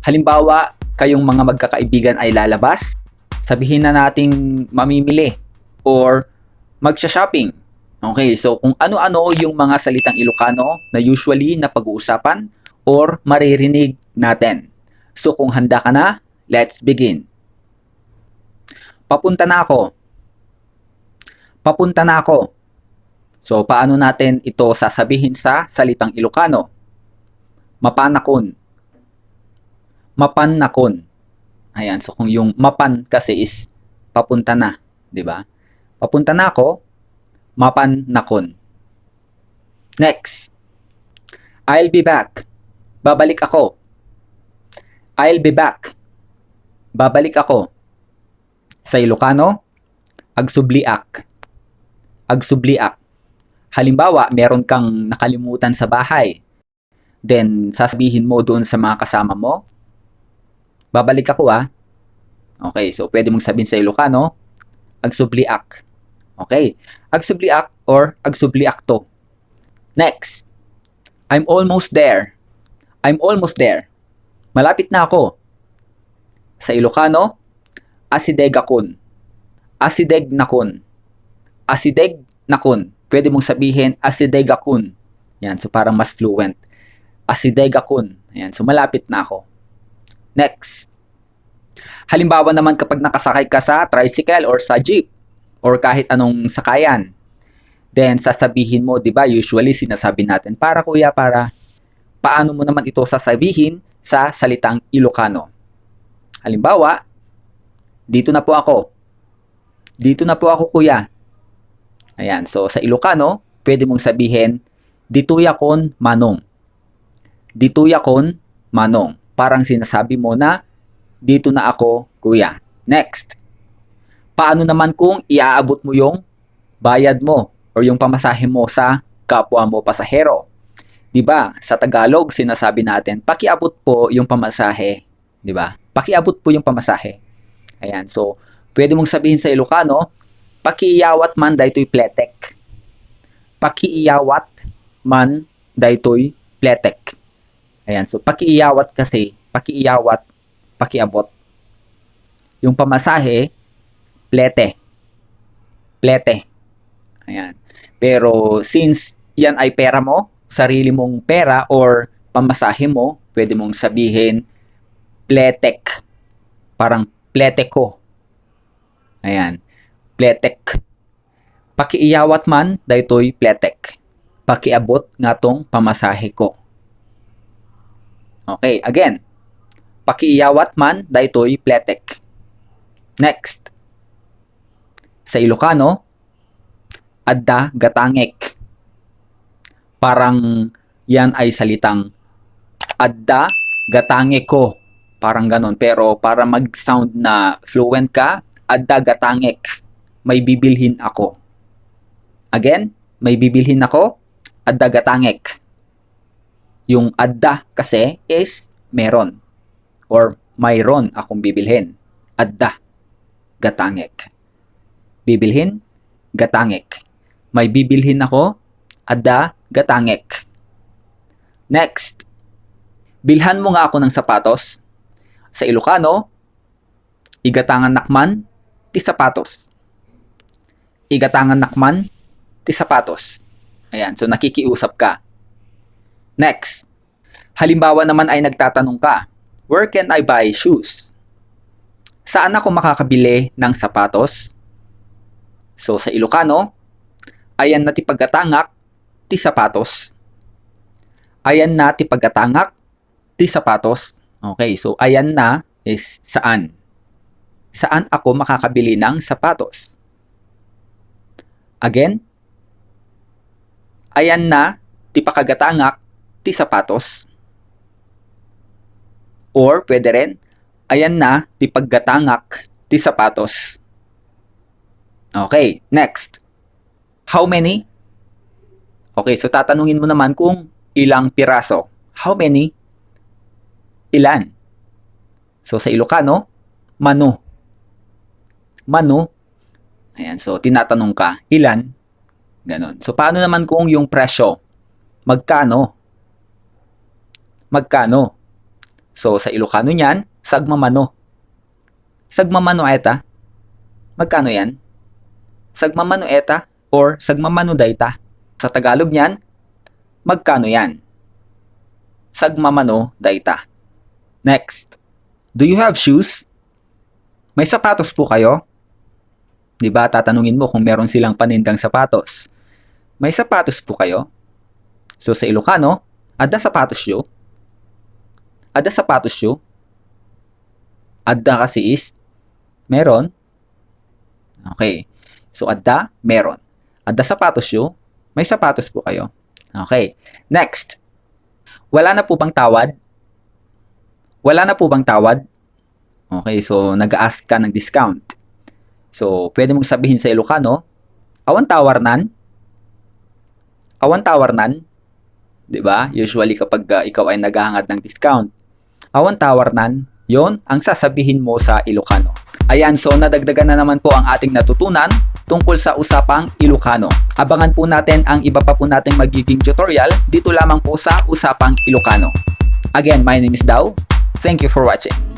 Halimbawa, kayong mga magkakaibigan ay lalabas, sabihin na nating mamimili or magsha-shopping. Okay, so kung ano-ano yung mga salitang Ilocano na usually na pag-uusapan or maririnig natin. So kung handa ka na, let's begin. Papunta na ako. Papunta na ako. So paano natin ito sasabihin sa salitang Ilocano? Mapanakon. Mapanakon. Ayan, so kung yung mapan kasi is papunta na, di ba? Papunta na ako, mapanakon. Next. I'll be back. Babalik ako. I'll be back. Babalik ako. Sa Ilocano, agsubliak. Agsubliak. Halimbawa, meron kang nakalimutan sa bahay. Then, sasabihin mo doon sa mga kasama mo, babalik ako ah. Okay, so pwede mong sabihin sa Ilocano, agsubliak. Okay, agsubliak or agsubliakto. Next, I'm almost there. I'm almost there. Malapit na ako. Sa Ilocano, asidegakon. Asideg nakon. Asideg nakon. Pwede mong sabihin asidegakon. Yan, so parang mas fluent. Asidegakon. Yan, so malapit na ako. Next. Halimbawa naman kapag nakasakay ka sa tricycle or sa jeep or kahit anong sakayan. Then sasabihin mo, 'di ba? Usually sinasabi natin, para kuya, para. Paano mo naman ito sasabihin sa salitang Ilocano? Halimbawa, dito na po ako. Dito na po ako, kuya. Ayan, so sa Ilocano, pwede mong sabihin, dituya kon manong. Dituya kon manong. Parang sinasabi mo na, dito na ako, kuya. Next. Paano naman kung iaabot mo yung bayad mo or yung pamasahe mo sa kapwa mo pasahero? 'Di ba? Sa Tagalog, sinasabi natin, pakiabot po yung pamasahe. 'Di ba? Pakiabot po yung pamasahe. Ayan, so pwede mong sabihin sa Ilocano, pakiiyawat man daytoy pletek. Pakiiyawat man daytoy pletek. Ayan, so pakiiyawat kasi, pakiiyawat, pakiabot. Yung pamasahe, plete. Plete. Ayan. Pero since yan ay pera mo, sarili mong pera or pamasahe mo, pwede mong sabihin pletek. Parang plete ko. Ayan. Pletek. Pakiiyawat man daytoy pletek. Pakiabot ngatong pamasahe ko. Okay, again. Pakiiyawat man daytoy pletek. Next. Sa Ilocano, adda gatangek. Parang yan ay salitang adda gatangek ko. Parang ganon. Pero para mag-sound na fluent ka, adda gatangek. May bibilhin ako. Again, may bibilhin ako, adda gatangek. Yung adda kasi is meron. Or mayroon akong bibilhin. Adda gatangek. Bibilhin, gatangek. May bibilhin ako, adda gatangek. Next. Bilhan mo nga ako ng sapatos. Sa Ilocano, igatangan nakman, ti sapatos. Igatangan nakman, ti sapatos. Ayan, so nakikiusap ka. Next. Halimbawa naman ay nagtatanong ka, where can I buy shoes? Saan ako makakabili ng sapatos? So sa Ilocano, ayan na ti paggatangak, ti sapatos. Ayan na ti paggatangak, ti sapatos. Okay, so ayan na is saan. Saan ako makakabili ng sapatos? Again, ayan na ti pakagatangak, ti sapatos. Or pwede rin, ayan na ti paggatangak, ti sapatos. Okay, next. How many? Okay, so tatanungin mo naman kung ilang piraso. How many? Ilan? So sa Ilocano, mano. Mano. Ayan, so tinatanong ka, ilan? Ganon. So paano naman kung yung presyo? Magkano? Magkano? So, sa Ilocano niyan, sagmamano. Sagmamano eta. Magkano yan? Sagmamano eta or sagmamano dayta. Sa Tagalog niyan, magkano yan? Sagmamano dayta. Next. Do you have shoes? May sapatos po kayo? Di ba, tatanungin mo kung meron silang panindang sapatos. May sapatos po kayo? So, sa Ilocano, ada sapatos yo? Ada sapatos yo? Ada kasi is meron. Okay. So, ada, meron. Ada sapatos yo? May sapatos po kayo? Okay. Next. Wala na po bang tawad? Wala na po bang tawad? Okay. So, nag-ask ka ng discount. So, pwede mong sabihin sa Ilocano, awan tawarnan? Awan tawarnan? Diba? Usually kapag ikaw ay naghahangad ng discount. Awan tawarnan, yon ang sasabihin mo sa Ilocano. Ayan, so nadagdagan na naman po ang ating natutunan tungkol sa usapang Ilocano. Abangan po natin ang iba pa po nating magiging tutorial dito lamang po sa usapang Ilocano. Again, my name is Dao. Thank you for watching.